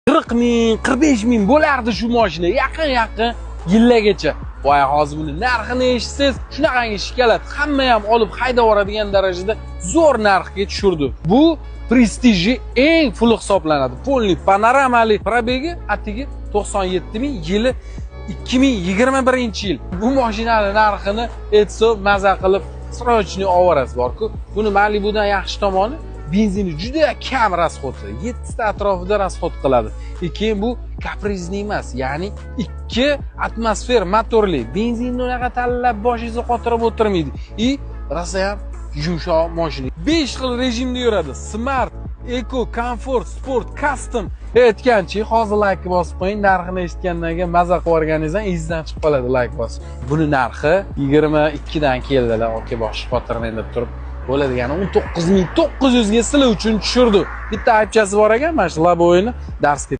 40 ming, 45 ming bo'lardi shu mashina yaqin yillargacha. Voy, hozir buni narxini eshitsangiz, shunaqangi shikalat hamma ham olib haydab yuboradigan darajada zo'r narxga tushirdi. Bu prestijli eng full hisoblanadi. Polni panoramali probegi atigi 97 ming, yili 2021-yil. Bu mashinaning narxini aytsa maza qilib srochni ovorasi bor-ku. Buni Malibudan yaxshi tomoni benzini juda kam rasxodi. 7 ta atrofida rasxod qiladi. Keyin bu kaprizni emas, ya'ni 2 atmosfer motorli. Benzinni unaqa tanlab boshingizni qotirib o'tirmaydi. Rosa ham yumshoq mashina. 5 xil rejimda yuradi. Smart, Eco, Comfort, Sport, Custom. Aytganchi, hozir like bosib qo'ying. Narxini eshitgandan keyin maza qilib o'rganingizdan izdan chiqib qoladi like bosib. Buni narxi 22 dan keldilar. Oke, bosh xotirni deb turib bo'ladigani 19900 ga sizlar uchun tushirdi. Bitta aytchasi bor ekan, mana shu Labo'yni darsga